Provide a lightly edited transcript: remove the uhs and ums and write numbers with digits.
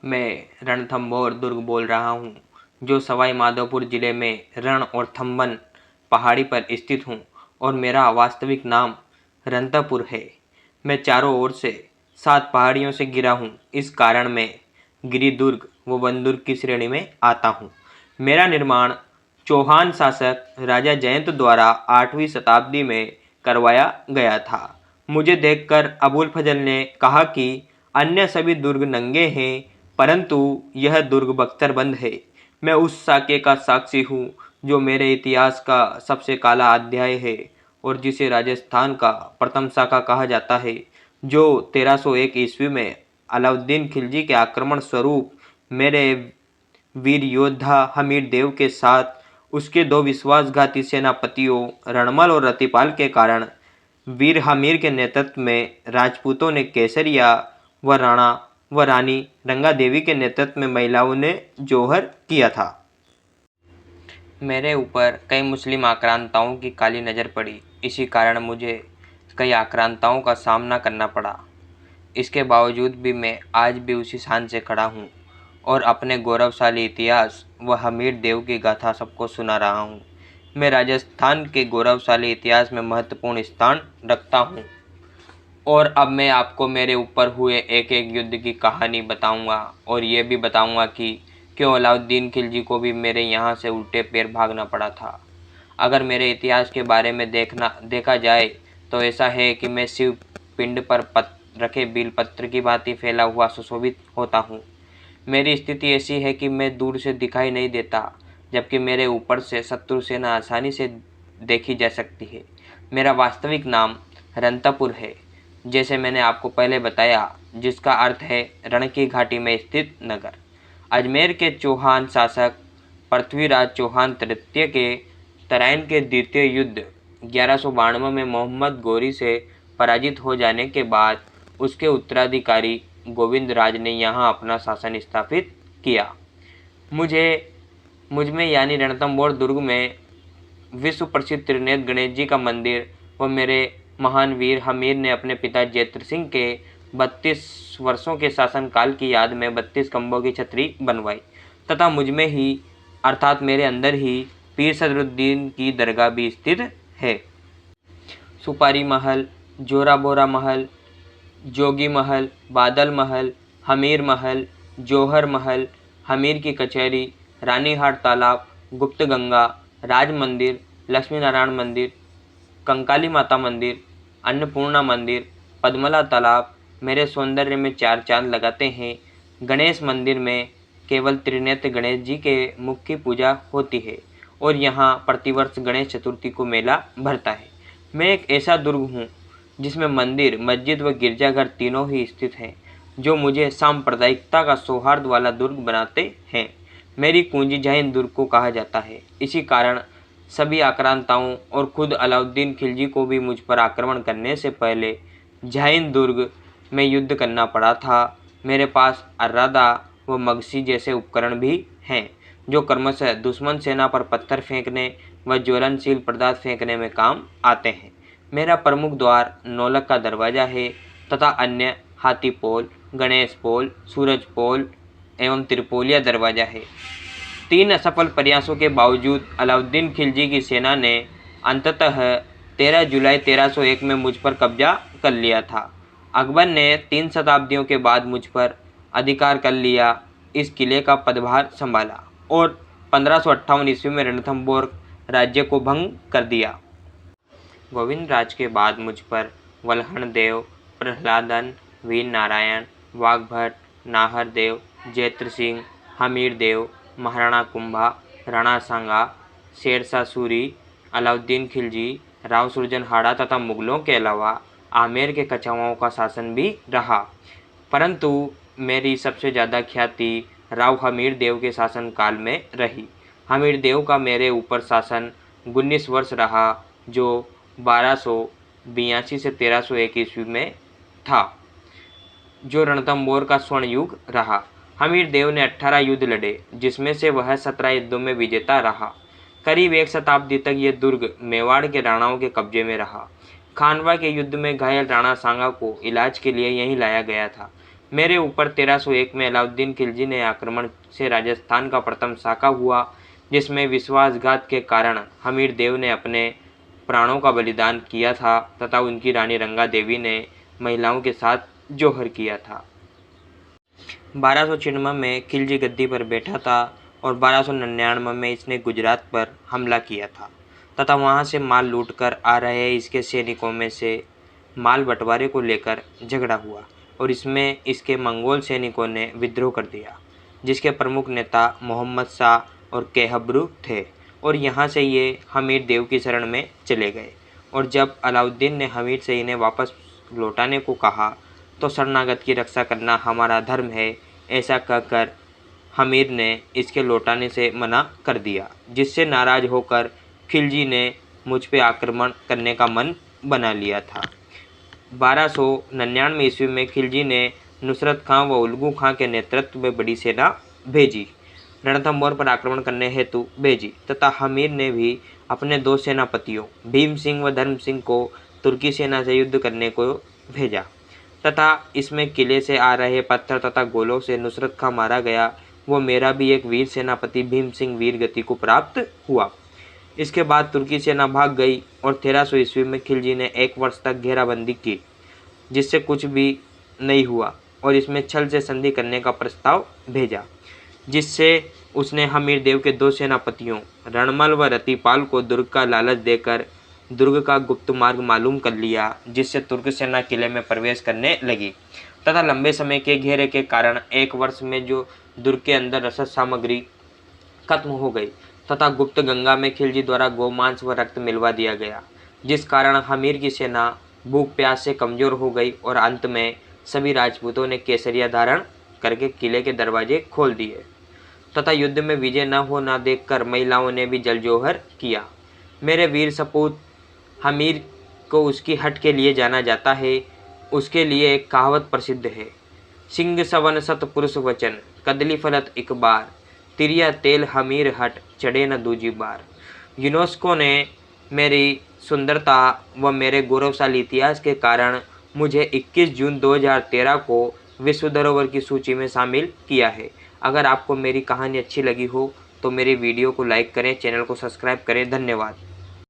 मैं रणथंभौर दुर्ग बोल रहा हूँ, जो सवाई माधोपुर जिले में रण और थंबन पहाड़ी पर स्थित हूँ और मेरा वास्तविक नाम रंतापुर है। मैं चारों ओर से 7 पहाड़ियों से घिरा हूँ। इस कारण मैं गिरिदुर्ग व वनदुर्ग की श्रेणी में आता हूँ। मेरा निर्माण चौहान शासक राजा जयंत द्वारा 8वीं शताब्दी में करवाया गया था। मुझे देखकर अबुल फजल ने कहा कि अन्य सभी दुर्ग नंगे हैं, परंतु यह दुर्ग बख्तरबंद है। मैं उस साके का साक्षी हूँ जो मेरे इतिहास का सबसे काला अध्याय है और जिसे राजस्थान का प्रथम साका कहा जाता है, जो 1301 ईस्वी में अलाउद्दीन खिलजी के आक्रमण स्वरूप मेरे वीर योद्धा हमीर देव के साथ उसके 2 विश्वासघाती सेनापतियों रणमल और रतिपाल के कारण वीर हमीर के नेतृत्व में राजपूतों ने केसरिया व राणा व रानी रंगा देवी के नेतृत्व में महिलाओं ने जौहर किया था। मेरे ऊपर कई मुस्लिम आक्रांताओं की काली नज़र पड़ी। इसी कारण मुझे कई आक्रांताओं का सामना करना पड़ा। इसके बावजूद भी मैं आज भी उसी शान से खड़ा हूँ और अपने गौरवशाली इतिहास व हमीर देव की गाथा सबको सुना रहा हूँ। मैं राजस्थान के गौरवशाली इतिहास में महत्वपूर्ण स्थान रखता हूँ और अब मैं आपको मेरे ऊपर हुए एक एक युद्ध की कहानी बताऊंगा और ये भी बताऊंगा कि क्यों अलाउद्दीन खिलजी को भी मेरे यहाँ से उल्टे पैर भागना पड़ा था। अगर मेरे इतिहास के बारे में देखा जाए तो ऐसा है कि मैं शिव पिंड पर रखे बेलपत्र की भांति फैला हुआ सुशोभित होता हूँ। मेरी स्थिति ऐसी है कि मैं दूर से दिखाई नहीं देता, जबकि मेरे ऊपर से शत्रु सेना आसानी से देखी जा सकती है। मेरा वास्तविक नाम रंतापुर है, जैसे मैंने आपको पहले बताया, जिसका अर्थ है रण की घाटी में स्थित नगर। अजमेर के चौहान शासक पृथ्वीराज चौहान तृतीय के तराइन के द्वितीय युद्ध 1192 में मोहम्मद गौरी से पराजित हो जाने के बाद उसके उत्तराधिकारी गोविंद राज ने यहाँ अपना शासन स्थापित किया। मुझ में यानी रणथंभौर दुर्ग में विश्व प्रसिद्ध त्रिनेत्र गणेश जी का मंदिर व मेरे महान वीर हमीर ने अपने पिता जैत्र सिंह के 32 वर्षों के शासनकाल की याद में 32 खंभों की छतरी बनवाई तथा मुझ में ही अर्थात मेरे अंदर ही पीर सदरुद्दीन की दरगाह भी स्थित है। सुपारी महल, जोरा बोरा महल, जोगी महल, बादल महल, हमीर महल, जौहर महल, हमीर की कचहरी, रानीहाट तालाब, गुप्त गंगा, राज मंदिर, लक्ष्मी नारायण मंदिर, कंकाली माता मंदिर, अन्नपूर्णा मंदिर, पद्मला तालाब मेरे सौंदर्य में 4 चांद लगाते हैं। गणेश मंदिर में केवल त्रिनेत्र गणेश जी के मुख की पूजा होती है और यहाँ प्रतिवर्ष गणेश चतुर्थी को मेला भरता है। मैं एक ऐसा दुर्ग हूँ जिसमें मंदिर, मस्जिद व गिरजाघर तीनों ही स्थित हैं, जो मुझे सांप्रदायिकता का सौहार्द वाला दुर्ग बनाते हैं। मेरी कुंजी जहीन दुर्ग को कहा जाता है। इसी कारण सभी आक्रांताओं और खुद अलाउद्दीन खिलजी को भी मुझ पर आक्रमण करने से पहले जहीन दुर्ग में युद्ध करना पड़ा था। मेरे पास अर्रादा व मगसी जैसे उपकरण भी हैं, जो क्रमशः दुश्मन सेना पर पत्थर फेंकने व ज्वलनशील पदार्थ फेंकने में काम आते हैं। मेरा प्रमुख द्वार नौलख का दरवाज़ा है तथा अन्य हाथी पोल, गणेश पोल, सूरज पोल एवं त्रिपोलिया दरवाज़ा है। 3 असफल प्रयासों के बावजूद अलाउद्दीन खिलजी की सेना ने अंततः 13 जुलाई 1301 में मुझ पर कब्जा कर लिया था। अकबर ने 3 शताब्दियों के बाद मुझ पर अधिकार कर लिया, इस किले का पदभार संभाला और 1558 ईस्वी में रणथंभौर राज्य को भंग कर दिया। गोविंद राज के बाद मुझ पर वल्हण देव, प्रहलादन, वीर नारायण, वाघभट, नाहर देव, जैत्र सिंह, हमीर देव, महाराणा कुंभा, राणा सांगा, शेरशाह सूरी, अलाउद्दीन खिलजी, राव सुरजनहाड़ा तथा मुगलों के अलावा आमेर के कछवाओं का शासन भी रहा। परंतु मेरी सबसे ज़्यादा ख्याति राव हमीर देव के शासनकाल में रही। हमीर देव का मेरे ऊपर शासन 19 वर्ष रहा, जो 1282 से 1301 ईस्वी में था, जो रणथंभौर का स्वर्ण युग रहा। हमीर देव ने 18 युद्ध लड़े, जिसमें से वह 17 युद्धों में विजेता रहा। करीब 1 शताब्दी तक यह दुर्ग मेवाड़ के राणाओं के कब्जे में रहा। खानवा के युद्ध में घायल राणा सांगा को इलाज के लिए यहीं लाया गया था। मेरे ऊपर 1301 में अलाउद्दीन खिलजी ने आक्रमण से राजस्थान का प्रथम साका हुआ, जिसमें विश्वासघात के कारण हमीर देव ने अपने प्राणों का बलिदान किया था तथा उनकी रानी रंगा देवी ने महिलाओं के साथ जौहर किया था। 1296 में खिलजी गद्दी पर बैठा था और 1299 में इसने गुजरात पर हमला किया था तथा वहां से माल लूटकर आ रहे इसके सैनिकों में से माल बंटवारे को लेकर झगड़ा हुआ और इसमें इसके मंगोल सैनिकों ने विद्रोह कर दिया, जिसके प्रमुख नेता मोहम्मद शाह और केहब्रू थे और यहाँ से ये हमीर देव की शरण में चले गए। और जब अलाउद्दीन ने हमीर से इन्हें वापस लौटाने को कहा तो शरणागत की रक्षा करना हमारा धर्म है, ऐसा कहकर हमीर ने इसके लौटाने से मना कर दिया, जिससे नाराज होकर खिलजी ने मुझ पे आक्रमण करने का मन बना लिया था। 1299 ईस्वी में खिलजी ने नुसरत खां व उल्गू खां के नेतृत्व में बड़ी सेना भेजी, रणथंभौर पर आक्रमण करने हेतु भेजी तथा हमीर ने भी अपने 2 सेनापतियों भीम सिंह व धर्म सिंह को तुर्की सेना से युद्ध करने को भेजा तथा इसमें किले से आ रहे पत्थर तथा गोलों से नुसरत खां मारा गया। वो मेरा भी एक वीर सेनापति भीम सिंह वीर गति को प्राप्त हुआ। इसके बाद तुर्की सेना भाग गई और 1300 ईस्वी में खिलजी ने 1 वर्ष तक घेराबंदी की, जिससे कुछ भी नहीं हुआ और इसमें छल से संधि करने का प्रस्ताव भेजा, जिससे उसने हमीर देव के 2 सेनापतियों रणमल व रतिपाल को दुर्ग का लालच देकर दुर्ग का गुप्त मार्ग मालूम कर लिया, जिससे तुर्क सेना किले में प्रवेश करने लगी तथा लंबे समय के घेरे के कारण 1 वर्ष में जो दुर्ग के अंदर रसद सामग्री खत्म हो गई तथा गुप्त गंगा में खिलजी द्वारा गोमांस व रक्त मिलवा दिया गया, जिस कारण हमीर की सेना भूख प्यास से कमजोर हो गई और अंत में सभी राजपूतों ने केसरिया धारण करके किले के दरवाजे खोल दिए तथा युद्ध में विजय न होना देखकर महिलाओं ने भी जल जौहर किया। मेरे वीर सपूत हमीर को उसकी हट के लिए जाना जाता है। उसके लिए एक कहावत प्रसिद्ध है, सिंह सवन सत पुरुष वचन कदली फलत एक बार, तिरिया तेल हमीर हट चढ़े न दूजी बार। यूनेस्को ने मेरी सुंदरता व मेरे गौरवशाली इतिहास के कारण मुझे 21 जून 2013 को विश्व धरोहर की सूची में शामिल किया है। अगर आपको मेरी कहानी अच्छी लगी हो तो मेरे वीडियो को लाइक करें, चैनल को सब्सक्राइब करें। धन्यवाद।